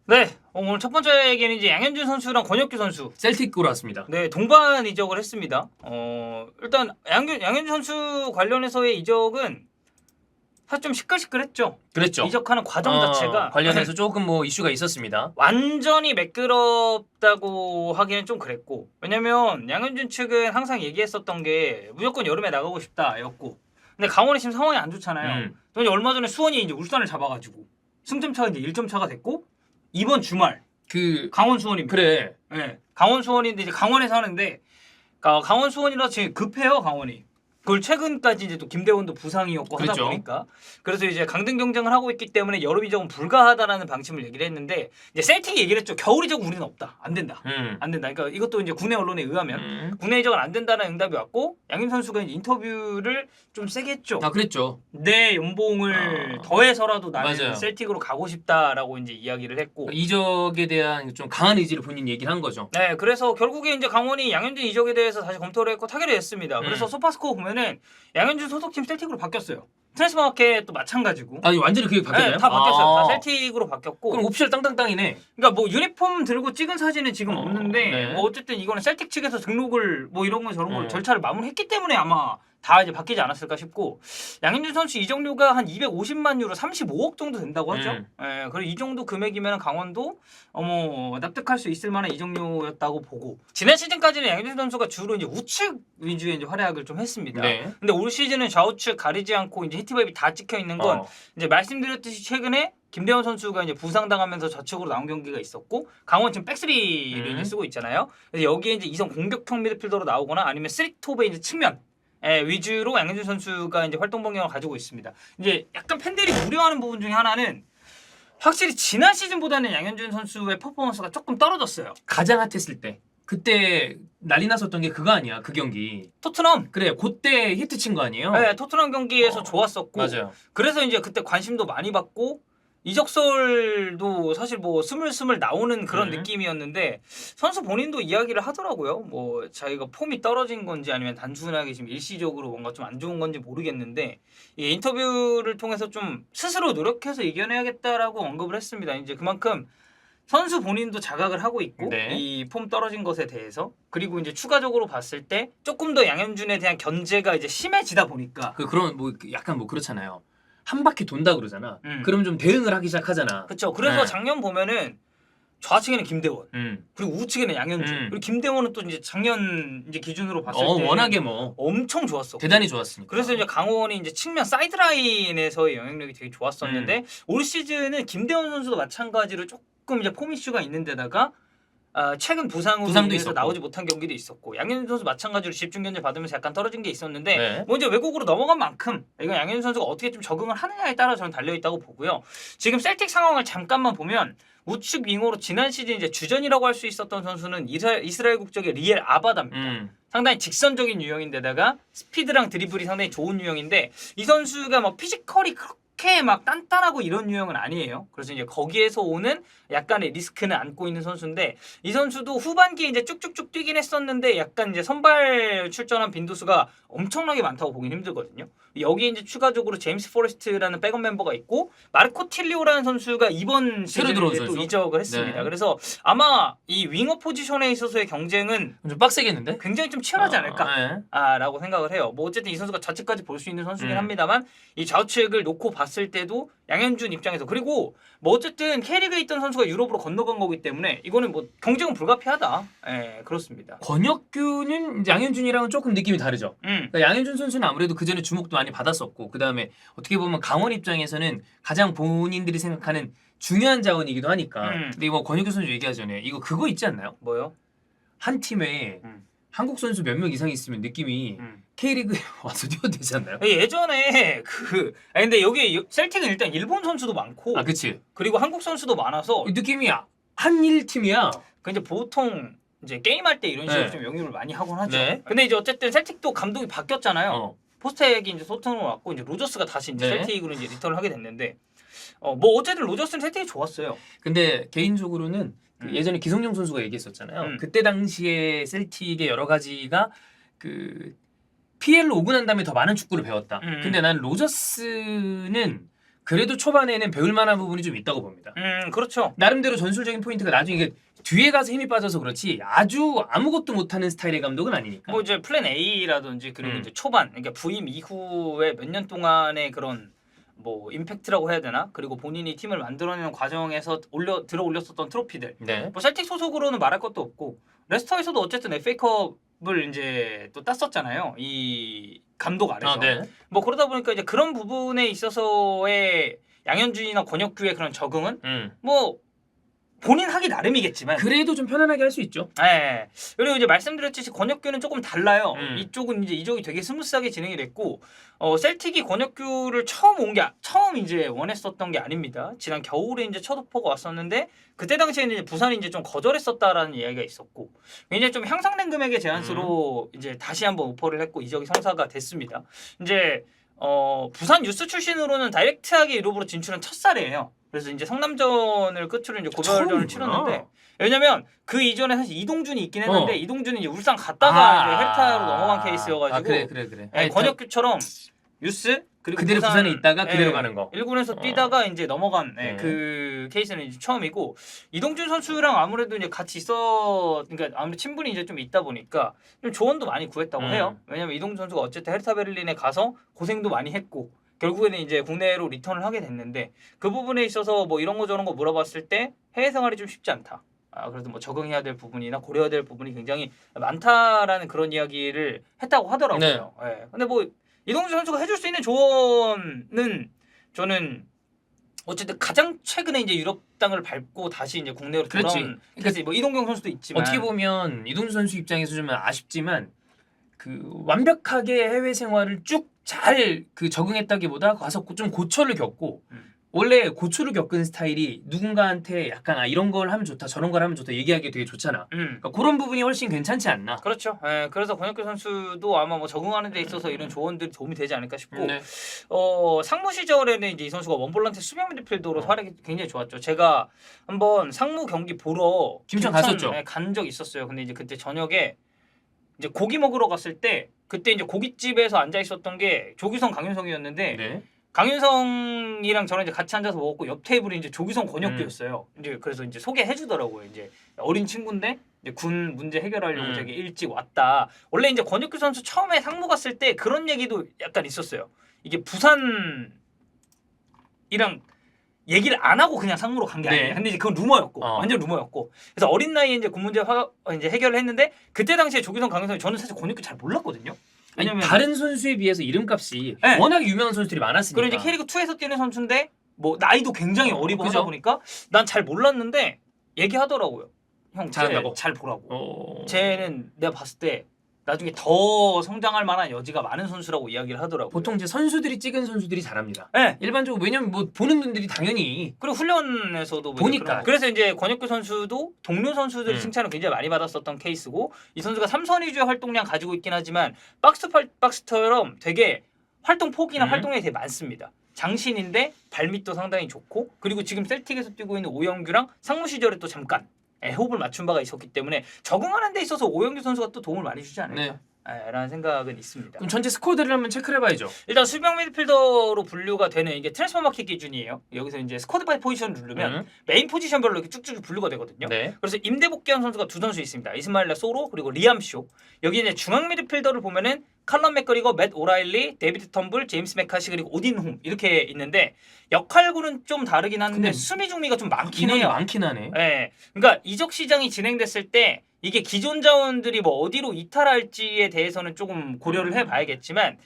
네, 오늘 첫 번째 얘기는 이제 양현준 선수랑 권혁규 선수. 셀틱으로 왔습니다. 네, 동반 이적을 했습니다. 일단 양현준 선수 관련해서의 이적은 사실 좀 시끌시끌했죠. 그랬죠. 이적하는 과정 자체가 관련해서 조금 뭐 이슈가 있었습니다. 완전히 매끄럽다고 하기는 좀 그랬고, 왜냐면 양현준 측은 항상 얘기했었던 게 무조건 여름에 나가고 싶다였고, 근데 강원이 지금 상황이 안 좋잖아요. 또 이제 얼마 전에 수원이 이제 울산을 잡아가지고 승점 차가 이제 1점 차가 됐고, 이번 주말 강원 수원입니다. 그래. 네, 강원 수원인데 이제 강원에서 하는데, 강원 수원이라 지금 급해요 강원이. 그걸 최근까지 이제 또 김대원도 부상이었고 하다 그렇죠. 보니까 그래서 이제 강등 경쟁을 하고 있기 때문에 여름 이적은 불가하다라는 방침을 얘기를 했는데, 이제 셀틱이 얘기를 했죠. 겨울 이적은 우리는 없다. 안 된다. 안 된다. 그러니까 이것도 이제 국내 언론에 의하면 국내 이적은 안 된다는 응답이 왔고, 양임 선수가 이제 인터뷰를 좀 세게 했죠. 그랬죠. 내 연봉을 더해서라도 나는 맞아요. 셀틱으로 가고 싶다라고 이제 이야기를 했고, 이적에 대한 좀 강한 의지를 본인 얘기를 한 거죠. 네, 그래서 결국에 이제 강원이 양현준 이적에 대해서 다시 검토를 했고 타결을 했습니다. 그래서 소파스코어 보면은 양현준 소속팀 셀틱으로 바뀌었어요. 트랜스퍼마켓도 마찬가지고. 완전히 그게 바뀌었나요? 네, 다 바뀌었어요. 다 셀틱으로 바뀌었고. 그럼 오피셜 땅땅땅이네. 그러니까 뭐 유니폼 들고 찍은 사진은 지금 없는데, 네. 뭐 어쨌든 이거는 셀틱 측에서 등록을 뭐 이런 거 저런 걸 절차를 마무리했기 때문에 아마 다 이제 바뀌지 않았을까 싶고, 양현준 선수 이적료가 한 250만 유로 35억 정도 된다고 하죠. 예, 그리고 이 정도 금액이면 강원도 납득할 수 있을 만한 이적료였다고 보고, 지난 시즌까지는 양현준 선수가 주로 이제 우측 위주의 이제 활약을 좀 했습니다. 네. 근데 올 시즌은 좌우측 가리지 않고 이제 히트맵이 다 찍혀 있는 건 이제 말씀드렸듯이 최근에 김대원 선수가 이제 부상당하면서 좌측으로 나온 경기가 있었고, 강원 지금 백스리를 이제 쓰고 있잖아요. 그래서 여기에 이제 이성 공격형 미드필더로 나오거나 아니면 쓰리톱의 이제 측면 위주로 양현준 선수가 이제 활동 반경을 가지고 있습니다. 이제 약간 팬들이 우려하는 부분 중에 하나는 확실히 지난 시즌보다는 양현준 선수의 퍼포먼스가 조금 떨어졌어요. 가장 핫했을 때. 그때 난리 났었던 게 그거 아니야. 그 경기. 토트넘. 그래. 그때 히트 친 거 아니에요? 네, 토트넘 경기에서 좋았었고. 맞아요. 그래서 이제 그때 관심도 많이 받고 이적설도 사실 뭐 스물스물 나오는 그런 느낌이었는데, 선수 본인도 이야기를 하더라고요. 뭐 자기가 폼이 떨어진 건지 아니면 단순하게 지금 일시적으로 뭔가 좀 안 좋은 건지 모르겠는데, 이 인터뷰를 통해서 좀 스스로 노력해서 이겨내야겠다라고 언급을 했습니다. 이제 그만큼 선수 본인도 자각을 하고 있고, 이 폼 떨어진 것에 대해서, 그리고 이제 추가적으로 봤을 때 조금 더 양현준에 대한 견제가 이제 심해지다 보니까 그런 뭐 약간 뭐 그렇잖아요. 한 바퀴 돈다 그러잖아. 그럼 좀 대응을 하기 시작하잖아. 그렇죠. 그래서 작년 보면은 좌측에는 김대원, 그리고 우측에는 양현준, 그리고 김대원은 또 이제 작년 이제 기준으로 봤을 때 워낙에 뭐 엄청 좋았어. 대단히 좋았으니까. 그래서 이제 강원이 이제 측면 사이드라인에서의 영향력이 되게 좋았었는데, 올 시즌은 김대원 선수도 마찬가지로 조금 이제 폼 이슈가 있는 데다가 최근 부상으로 인해서 나오지 못한 경기도 있었고, 양현준 선수 마찬가지로 집중 견제 받으면서 약간 떨어진 게 있었는데, 뭐 이제 외국으로 넘어간 만큼 이건 양현준 선수가 어떻게 좀 적응을 하느냐에 따라 저는 달려 있다고 보고요. 지금 셀틱 상황을 잠깐만 보면 우측 윙어로 지난 시즌 이제 주전이라고 할 수 있었던 선수는 이스라엘 국적의 리엘 아바다입니다. 상당히 직선적인 유형인데다가 스피드랑 드리블이 상당히 좋은 유형인데, 이 선수가 뭐 피지컬이 그렇게 막 단단하고 이런 유형은 아니에요. 그래서 이제 거기에서 오는 약간의 리스크는 안고 있는 선수인데, 이 선수도 후반기에 이제 쭉쭉쭉 뛰긴 했었는데 약간 이제 선발 출전한 빈도수가 엄청나게 많다고 보긴 힘들거든요. 여기에 이제 추가적으로 제임스 포레스트라는 백업 멤버가 있고, 마르코 틸리오라는 선수가 이번 시즌에 또 이적을 했습니다. 그래서 아마 이 윙어 포지션에 있어서의 경쟁은 좀 빡세겠는데? 굉장히 좀 치열하지 않을까라고 생각을 해요. 뭐 어쨌든 이 선수가 좌측까지 볼 수 있는 선수긴 합니다만, 이 좌측을 놓고 봤을 때도 양현준 입장에서, 그리고 뭐 어쨌든 K리그에 있던 선수가 유럽으로 건너간 거기 때문에 이거는 뭐 경쟁은 불가피하다. 그렇습니다. 권혁규는 양현준이랑은 조금 느낌이 다르죠. 그러니까 양현준 선수는 아무래도 그 전에 주목도 많이 받았었고, 그 다음에 어떻게 보면 강원 입장에서는 가장 본인들이 생각하는 중요한 자원이기도 하니까. 근데 뭐 권혁규 선수 얘기하기 전에 이거 그거 있지 않나요? 뭐요? 한 팀에 한국 선수 몇 명 이상 있으면 느낌이 K리그에 와서 뛰어도 되지 않나요? 예전에 근데 여기 셀틱은 일단 일본 선수도 많고, 그치. 그리고 한국 선수도 많아서 느낌이 한일 팀이야. 근데 보통 이제 게임할 때 이런 식으로 좀 영입을 많이 하곤 하죠. 근데 이제 어쨌든 셀틱도 감독이 바뀌었잖아요. 포스텍이 이제 소통으로 왔고, 이제 로저스가 다시 이제 셀틱으로 이제 리턴을 하게 됐는데, 뭐 어쨌든 로저스는 셀틱이 좋았어요. 근데 개인적으로는 예전에 기성용 선수가 얘기했었잖아요. 그때 당시에 셀틱의 여러 가지가 PL로 오고 난 다음에 더 많은 축구를 배웠다. 근데 난 로저스는 그래도 초반에는 배울 만한 부분이 좀 있다고 봅니다. 그렇죠. 나름대로 전술적인 포인트가 나중에 이게 뒤에 가서 힘이 빠져서 그렇지 아주 아무것도 못하는 스타일의 감독은 아니니까. 뭐 이제 플랜 A라든지 그리고 이제 초반 그러니까 부임 이후에 몇 년 동안의 그런 뭐 임팩트라고 해야 되나? 그리고 본인이 팀을 만들어내는 과정에서 들어 올렸었던 트로피들. 네. 뭐 셀틱 소속으로는 말할 것도 없고 레스터에서도 어쨌든 FA컵을 이제 또 땄었잖아요. 이 감독 아래서. 네. 뭐 그러다 보니까 이제 그런 부분에 있어서의 양현준이나 권혁규의 그런 적응은 뭐 본인 하기 나름이겠지만 그래도 좀 편안하게 할 수 있죠. 네. 그리고 이제 말씀드렸듯이 권혁규는 조금 달라요. 이쪽은 이제 이적이 되게 스무스하게 진행이 됐고 셀틱이 권혁규를 처음 이제 원했었던 게 아닙니다. 지난 겨울에 이제 첫 오퍼가 왔었는데 그때 당시에는 이제 부산이 이제 좀 거절했었다라는 이야기가 있었고 굉장히 좀 향상된 금액의 제안수로 이제 다시 한번 오퍼를 했고 이적이 성사가 됐습니다. 이제 부산 유스 출신으로는 다이렉트하게 유럽으로 진출한 첫 살이에요. 그래서 이제 성남전을 끝으로 이제 고별전을 치렀는데 왜냐면 그 이전에 사실 이동준이 있긴 했는데 이동준이 이제 울산 갔다가 이제 헬타로 넘어간 케이스여가지고 그래. 네, 권혁규처럼 유스 그리고 그대로 부산에 있다가 그대로 가는 거. 1군에서 뛰다가 이제 넘어간 그 케이스는 이제 처음이고 이동준 선수랑 아무래도 이제 같이 그러니까 아무래도 친분이 이제 좀 있다 보니까 좀 조언도 많이 구했다고 해요. 왜냐면 이동준 선수가 어쨌든 헤르타 베를린에 가서 고생도 많이 했고 결국에는 이제 국내로 리턴을 하게 됐는데 그 부분에 있어서 뭐 이런 거 저런 거 물어봤을 때 해외 생활이 좀 쉽지 않다. 그래도 뭐 적응해야 될 부분이나 고려해야 될 부분이 굉장히 많다라는 그런 이야기를 했다고 하더라고요. 네. 근데 뭐 이동준 선수가 해줄 수 있는 조언은 저는 어쨌든 가장 최근에 이제 유럽 땅을 밟고 다시 이제 국내로 돌아온 그래서 뭐 이동경 선수도 있지만 어떻게 보면 이동준 선수 입장에서 좀 아쉽지만 그 완벽하게 해외 생활을 쭉 잘 그 적응했다기보다 가서 좀 고초를 겪고 원래 고초를 겪은 스타일이 누군가한테 약간 이런 걸 하면 좋다 저런 걸 하면 좋다 얘기하기 되게 좋잖아. 그러니까 그런 부분이 훨씬 괜찮지 않나. 그렇죠. 네, 그래서 권혁규 선수도 아마 뭐 적응하는 데 있어서 이런 조언들이 도움이 되지 않을까 싶고 상무 시절에는 이제 이 선수가 원볼란트 수비형 미드필더로 활약이 굉장히 좋았죠. 제가 한번 상무 경기 보러 김천 갔었죠. 간 적 있었어요. 근데 이제 그때 저녁에 이제 고기 먹으러 갔을 때 그때 이제 고깃집에서 앉아 있었던 게 조규성 강윤성이었는데 강윤성이랑 저랑 이제 같이 앉아서 먹었고 옆 테이블이 이제 조규성 권혁규였어요. 이제 그래서 이제 소개해 주더라고요. 이제 어린 친구인데 이제 군 문제 해결하려고 되게 일찍 왔다. 원래 이제 권혁규 선수 처음에 상무 갔을 때 그런 얘기도 약간 있었어요. 이게 부산이랑 얘기를 안 하고 그냥 상무로 간 게 아니에요. 근데 이제 그건 루머였고 완전 루머였고. 그래서 어린 나이에 이제 군 문제 이제 해결을 했는데 그때 당시에 조규성 강윤성이 저는 사실 권혁규 잘 몰랐거든요. 왜냐면 다른 선수에 비해서 이름값이 워낙 유명한 선수들이 많았으니까. 그리고 이제 K리그 2에서 뛰는 선수인데 뭐 나이도 굉장히 어리고 하다 보니까 난 잘 몰랐는데 얘기하더라고요. 형 잘한다고. 잘 보라고. 쟤는 내가 봤을 때 나중에 더 성장할 만한 여지가 많은 선수라고 이야기를 하더라고요. 보통 이제 선수들이 찍은 선수들이 잘합니다. 네. 일반적으로 왜냐면 뭐 보는 분들이 당연히 그리고 훈련에서도 보니까. 그래서 이제 권혁규 선수도 동료 선수들의 칭찬을 굉장히 많이 받았었던 케이스고 이 선수가 3선 위주의 활동량 가지고 있긴 하지만 박스처럼 되게 활동 폭이나 활동량이 되게 많습니다. 장신인데 발밑도 상당히 좋고 그리고 지금 셀틱에서 뛰고 있는 오영규랑 상무 시절에 또 잠깐 호흡을 맞춘 바가 있었기 때문에 적응하는 데 있어서 오영규 선수가 또 도움을 많이 주지 않을까 라는 생각은 있습니다. 그럼 전체 스쿼드를 한번 체크를 해봐야죠. 일단 수비형 미드필더로 분류가 되는 이게 트랜스퍼 마켓 기준이에요. 여기서 이제 스쿼드 바이 포지션을 누르면 메인 포지션별로 이렇게 쭉쭉 분류가 되거든요. 그래서 임대 복귀한 선수가 두 선수 있습니다. 이스마일라 소로 그리고 리암 쇼. 여기 이제 중앙 미드필더를 보면은 칼럼 맥거리거, 맷 오라일리, 데이비드 텀블, 제임스 메카시 그리고 오딘 홈 이렇게 있는데 역할군은 좀 다르긴 한데 수비 중미가 좀 많긴 해요. 많긴 하네. 네, 그러니까 이적 시장이 진행됐을 때 이게 기존 자원들이 뭐 어디로 이탈할지에 대해서는 조금 고려를 해봐야겠지만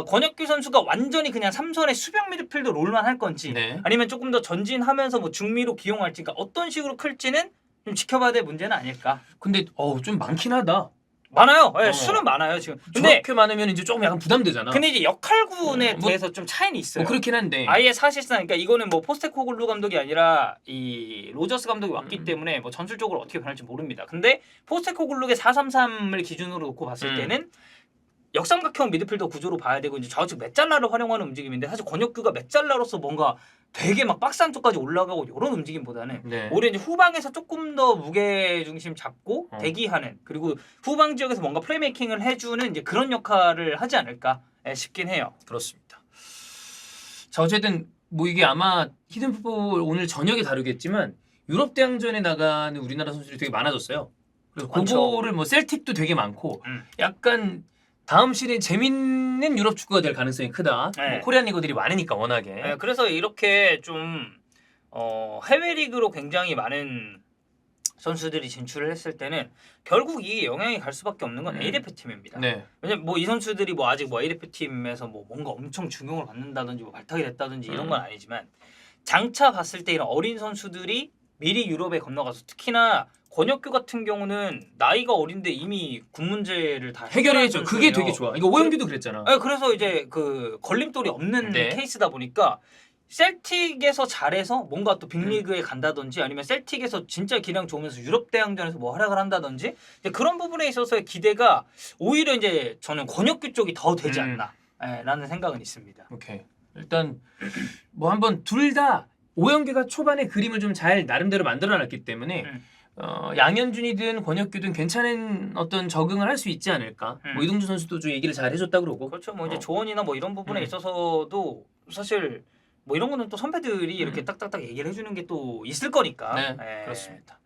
권혁규 선수가 완전히 그냥 3선의 수비형 미드필더 롤만 할 건지 아니면 조금 더 전진하면서 뭐 중미로 기용할지 그러니까 어떤 식으로 클지는 좀 지켜봐야 될 문제는 아닐까. 근데 좀 많긴 하다. 많아요. 네, 수는 많아요 지금. 근데 그렇게 많으면 이제 조금 약간 부담되잖아. 근데 이제 역할군에 대해서 좀 차이는 있어요. 그렇긴 한데. 아예 사실상 그러니까 이거는 뭐 포스테코글루 감독이 아니라 이 로저스 감독이 왔기 때문에 뭐 전술적으로 어떻게 변할지 모릅니다. 근데 포스테코글루의 4-3-3을 기준으로 놓고 봤을 때는 역삼각형 미드필더 구조로 봐야 되고 이제 좌우측 메잘라를 활용하는 움직임인데 사실 권혁규가 메잘라로서 뭔가 되게 막 박스 안쪽까지 올라가고 이런 움직임보다는 오히려 이제 후방에서 조금 더 무게 중심 잡고 대기하는 그리고 후방 지역에서 뭔가 플레이메이킹을 해주는 이제 그런 역할을 하지 않을까 싶긴 해요. 그렇습니다. 자 어쨌든 뭐 이게 아마 히든풋볼 오늘 저녁에 다루겠지만 유럽 대항전에 나가는 우리나라 선수들이 되게 많아졌어요. 그래서 그거를 뭐 셀틱도 되게 많고 약간 다음 시즌 재밌는 유럽 축구가 될 가능성이 크다. 네. 뭐 코리안 리거들이 많으니까 워낙에. 네, 그래서 이렇게 좀 해외 리그로 굉장히 많은 선수들이 진출을 했을 때는 결국 이 영향이 갈 수밖에 없는 건 A 대표팀입니다. 네. 왜냐면 뭐 이 선수들이 뭐 아직 뭐 A 대표팀에서 뭐 뭔가 엄청 중용을 받는다든지 뭐 발탁이 됐다든지 이런 건 아니지만 장차 봤을 때 이런 어린 선수들이 미리 유럽에 건너가서 특히나 권혁규 같은 경우는 나이가 어린데 이미 군 문제를 다 해결해야죠. 그게 되게 좋아. 이거 오영규도 그랬잖아. 네, 그래서 이제 그 걸림돌이 없는 네. 케이스다 보니까 셀틱에서 잘해서 뭔가 또 빅리그에 간다든지 아니면 셀틱에서 진짜 기량 좋으면서 유럽 대항전에서 뭐 활약을 한다든지 이제 그런 부분에 있어서의 기대가 오히려 이제 저는 권혁규 쪽이 더 되지 않나 라는 생각은 있습니다. 오케이. 일단 뭐 한번 둘 다 오영규가 초반에 그림을 좀 잘 나름대로 만들어놨기 때문에 양현준이든 권혁규든 괜찮은 어떤 적응을 할 수 있지 않을까. 뭐 이동주 선수도 좀 얘기를 잘 해줬다 그러고. 그렇죠. 뭐 이제 조언이나 뭐 이런 부분에 있어서도 사실 뭐 이런 거는 또 선배들이 이렇게 딱딱딱 얘기를 해주는 게 또 있을 거니까. 네, 그렇습니다.